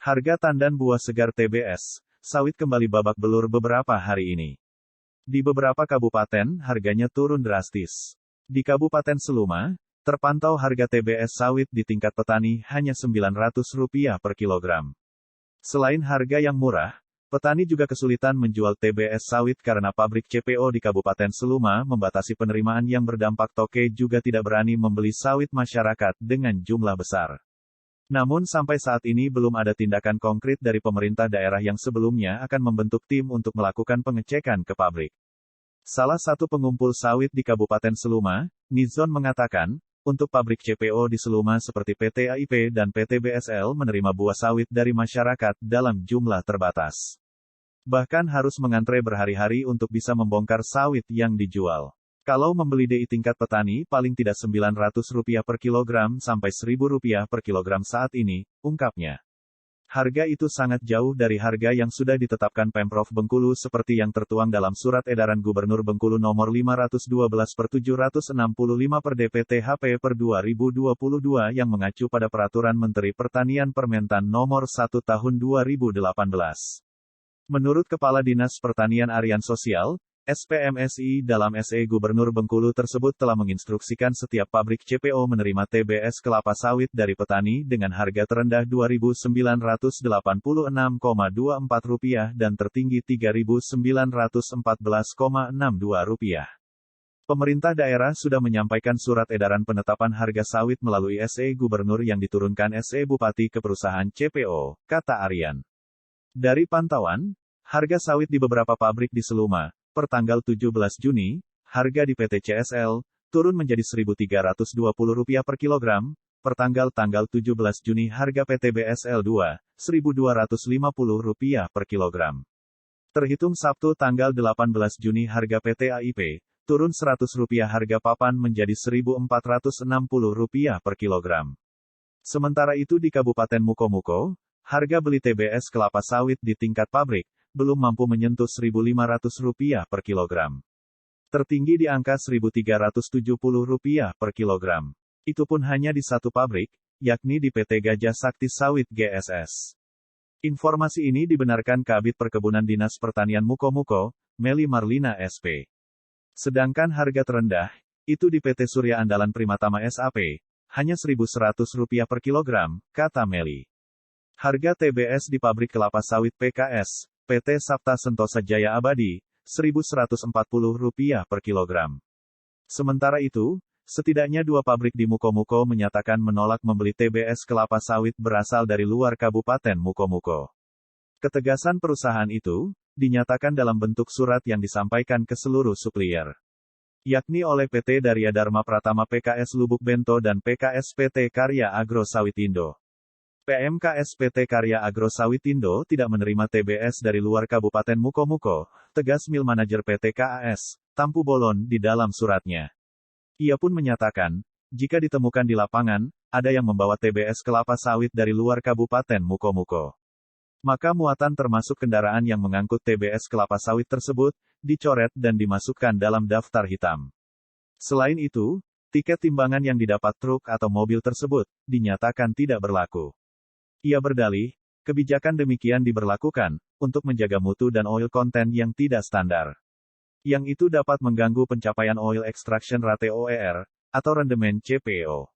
Harga tandan buah segar TBS sawit kembali babak belur beberapa hari ini. Di beberapa kabupaten, harganya turun drastis. Di Kabupaten Seluma, terpantau harga TBS sawit di tingkat petani hanya Rp900 per kilogram. Selain harga yang murah, petani juga kesulitan menjual TBS sawit karena pabrik CPO di Kabupaten Seluma membatasi penerimaan yang berdampak toke juga tidak berani membeli sawit masyarakat dengan jumlah besar. Namun sampai saat ini belum ada tindakan konkret dari pemerintah daerah yang sebelumnya akan membentuk tim untuk melakukan pengecekan ke pabrik. Salah satu pengumpul sawit di Kabupaten Seluma, Nizon mengatakan, untuk pabrik CPO di Seluma seperti PT AIP dan PT BSL menerima buah sawit dari masyarakat dalam jumlah terbatas. Bahkan harus mengantre berhari-hari untuk bisa membongkar sawit yang dijual. Kalau membeli DI tingkat petani paling tidak Rp900 per kilogram sampai Rp1.000 per kilogram saat ini, ungkapnya. Harga itu sangat jauh dari harga yang sudah ditetapkan Pemprov Bengkulu seperti yang tertuang dalam Surat Edaran Gubernur Bengkulu Nomor 512/765 per DPT-HP per 2022 yang mengacu pada Peraturan Menteri Pertanian Permentan Nomor 1 Tahun 2018. Menurut Kepala Dinas Pertanian Arian Sosial, SPMSI dalam SE Gubernur Bengkulu tersebut telah menginstruksikan setiap pabrik CPO menerima TBS kelapa sawit dari petani dengan harga terendah Rp2.986,24 dan tertinggi Rp3.914,62. Pemerintah daerah sudah menyampaikan surat edaran penetapan harga sawit melalui SE Gubernur yang diturunkan SE Bupati ke perusahaan CPO, kata Arian. Dari pantauan, harga sawit di beberapa pabrik di Seluma, per tanggal 17 Juni, harga di PT CSL, turun menjadi Rp1.320 per kilogram, per tanggal 17 Juni harga PT BSL 2, Rp1.250 per kilogram. Terhitung Sabtu tanggal 18 Juni harga PT AIP, turun Rp100 harga papan menjadi Rp1.460 per kilogram. Sementara itu di Kabupaten Mukomuko, harga beli TBS kelapa sawit di tingkat pabrik, belum mampu menyentuh Rp1.500 per kilogram. Tertinggi di angka Rp1.370 per kilogram. Itu pun hanya di satu pabrik, yakni di PT Gajah Sakti Sawit GSS. Informasi ini dibenarkan Kabid Perkebunan Dinas Pertanian Mukomuko, Meli Marlina SP. Sedangkan harga terendah, itu di PT Surya Andalan Primatama SAP, hanya Rp1.100 per kilogram, kata Meli. Harga TBS di pabrik kelapa sawit PKS, PT Sapta Sentosa Jaya Abadi, Rp1.140 per kilogram. Sementara itu, setidaknya dua pabrik di Mukomuko menyatakan menolak membeli TBS kelapa sawit berasal dari luar Kabupaten Mukomuko. Ketegasan perusahaan itu, dinyatakan dalam bentuk surat yang disampaikan ke seluruh supplier. Yakni oleh PT Darya Dharma Pratama PKS Lubuk Bento dan PKS PT Karya Agro Sawitindo. PMKS PT Karya Agro Sawitindo tidak menerima TBS dari luar Kabupaten Mukomuko, tegas Mil Manajer PT KAS, Tampu Bolon di dalam suratnya. Ia pun menyatakan, jika ditemukan di lapangan, ada yang membawa TBS kelapa sawit dari luar Kabupaten Mukomuko. Maka muatan termasuk kendaraan yang mengangkut TBS kelapa sawit tersebut, dicoret dan dimasukkan dalam daftar hitam. Selain itu, tiket timbangan yang didapat truk atau mobil tersebut, dinyatakan tidak berlaku. Ia berdalih, kebijakan demikian diberlakukan, untuk menjaga mutu dan oil content yang tidak standar. Yang itu dapat mengganggu pencapaian oil extraction rate OER, atau rendemen CPO.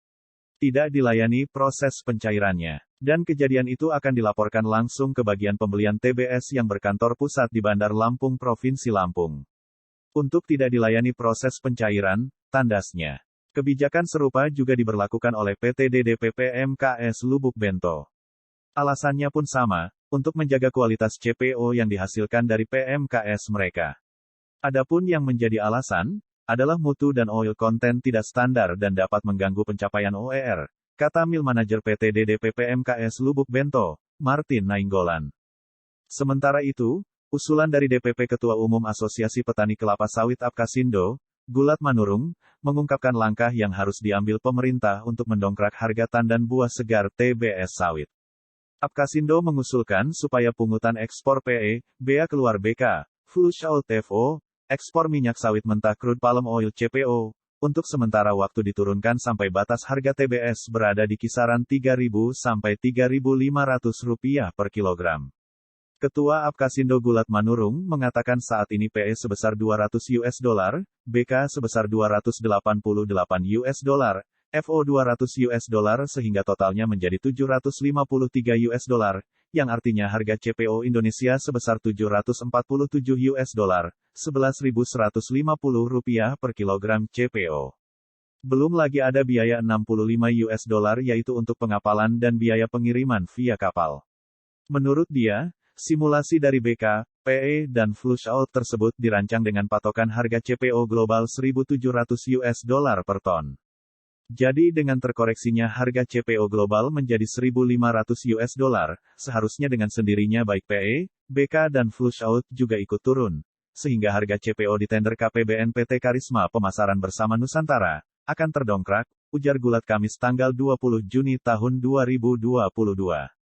Tidak dilayani proses pencairannya. Dan kejadian itu akan dilaporkan langsung ke bagian pembelian TBS yang berkantor pusat di Bandar Lampung Provinsi Lampung. Untuk tidak dilayani proses pencairan, tandasnya. Kebijakan serupa juga diberlakukan oleh PT DDP PMKS Lubuk Bento. Alasannya pun sama, untuk menjaga kualitas CPO yang dihasilkan dari PMKS mereka. Adapun yang menjadi alasan, adalah mutu dan oil content tidak standar dan dapat mengganggu pencapaian OER, kata Mil Manajer PT DDP PMKS Lubuk Bento, Martin Nainggolan. Sementara itu, usulan dari DPP Ketua Umum Asosiasi Petani Kelapa Sawit Apkasindo, Gulat Manurung, mengungkapkan langkah yang harus diambil pemerintah untuk mendongkrak harga tandan buah segar TBS sawit. Apkasindo mengusulkan supaya pungutan ekspor PE, BEA keluar BK, flush out FO, ekspor minyak sawit mentah crude palm oil CPO, Untuk sementara waktu diturunkan sampai batas harga TBS berada di kisaran Rp3.000 sampai Rp3.500 per kilogram. Ketua Apkasindo Gulat Manurung mengatakan saat ini PE sebesar $200, BK sebesar $288, FO $200 sehingga totalnya menjadi $753, yang artinya harga CPO Indonesia sebesar $747, $11.150 per kilogram CPO. Belum lagi ada biaya $65 yaitu untuk pengapalan dan biaya pengiriman via kapal. Menurut dia, simulasi dari BK, PE, dan flush out tersebut dirancang dengan patokan harga CPO global $1.700 per ton. Jadi dengan terkoreksinya harga CPO global menjadi $1.500, seharusnya dengan sendirinya baik PE, BK dan flush out juga ikut turun. Sehingga harga CPO di tender KPBN PT Karisma Pemasaran Bersama Nusantara akan terdongkrak, ujar Gulat Kamis tanggal 20 Juni tahun 2022.